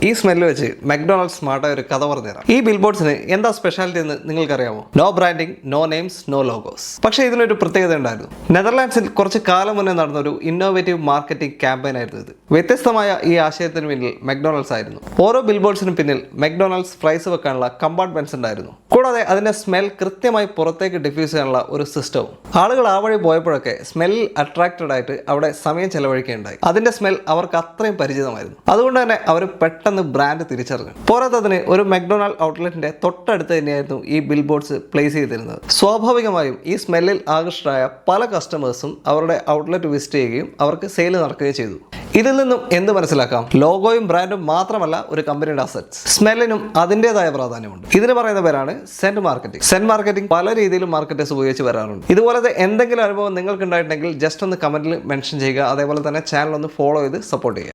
ഈ സ്മെല്ല് വെച്ച് മക്ഡൊണാൾഡ്സ് സ്മാർട്ടായ ഒരു കഥ പറഞ്ഞുതരാം. ഈ ബിൽ ബോർഡ്സിന് എന്താ സ്പെഷ്യാലിറ്റി എന്ന് നിങ്ങൾക്കറിയാമോ? No branding, no names, no logos. പക്ഷേ ഇതിനൊരു പ്രത്യേകത ഉണ്ടായിരുന്നു. നെതർലാൻഡ്സിൽ കുറച്ച് കാലം മുന്നേ നടന്ന ഒരു ഇന്നോവേറ്റീവ് മാർക്കറ്റിംഗ് ക്യാമ്പയിൻ ആയിരുന്നു ഇത്. വ്യത്യസ്തമായ ഈ ആശയത്തിന് പിന്നിൽ മക്ഡൊണാൾഡ്സ് ആയിരുന്നു. ഓരോ ബിൽ ബോർഡ്സിനും പിന്നിൽ മക്ഡൊണാൾഡ്സ് ഫ്രൈസ് വെക്കാനുള്ള കമ്പാർട്ട്മെന്റ്സ് ഉണ്ടായിരുന്നു. കൂടാതെ അതിന്റെ സ്മെൽ കൃത്യമായി പുറത്തേക്ക് ഡിഫ്യൂസ് ചെയ്യാനുള്ള ഒരു സിസ്റ്റവും. ആളുകൾ ആ വഴി പോയപ്പോഴൊക്കെ സ്മെല്ലിൽ അട്രാക്റ്റഡ് ആയിട്ട് അവിടെ സമയം ചെലവഴിക്കുകയുണ്ടായി. അതിന്റെ സ്മെൽ അവർക്ക് അത്രയും പരിചിതമായിരുന്നു. അതുകൊണ്ട് തന്നെ അവർ പെട്ടെന്ന് ബ്രാൻഡ് തിരിച്ചറിഞ്ഞു. പോരാത്തതിന് ഒരു മക്ഡൊണാൾഡ് ഔട്ട്ലെറ്റിന്റെ തൊട്ടടുത്ത് തന്നെയായിരുന്നു ഈ ബിൽ ബോർഡ്സ് പ്ലേസ് ചെയ്തിരുന്നത്. സ്വാഭാവികമായും ഈ സ്മെല്ലിൽ ആകൃഷ്ടരായ പല കസ്റ്റമേഴ്സും അവരുടെ ഔട്ട്ലെറ്റ് വിസിറ്റ് ചെയ്യുകയും അവർക്ക് സെയിൽ നടക്കുകയും ചെയ്തു. ഇതിൽ നിന്നും എന്ത് മനസ്സിലാക്കാം? ലോഗോയും ബ്രാൻഡും മാത്രമല്ല ഒരു കമ്പനിയുടെ അസറ്റ്സ്, സ്മെല്ലിനും അതിൻ്റെതായ പ്രാധാന്യമുണ്ട്. ഇതിന് പറയുന്ന പേരാണ് സെന്റ് മാർക്കറ്റിംഗ്. സെന്റ് മാർക്കറ്റിംഗ് പല രീതിയിലും മാർക്കറ്റേഴ്സ് ഉപയോഗിച്ച് വരാറുണ്ട്. ഇതുപോലത്തെ എന്തെങ്കിലും അനുഭവം നിങ്ങൾക്ക് ഉണ്ടായിട്ടുണ്ടെങ്കിൽ ജസ്റ്റ് ഒന്ന് കമന്റിൽ മെൻഷൻ ചെയ്യുക. അതേപോലെ തന്നെ ചാനൽ ഒന്ന് ഫോളോ ചെയ്ത് സപ്പോർട്ട് ചെയ്യുക.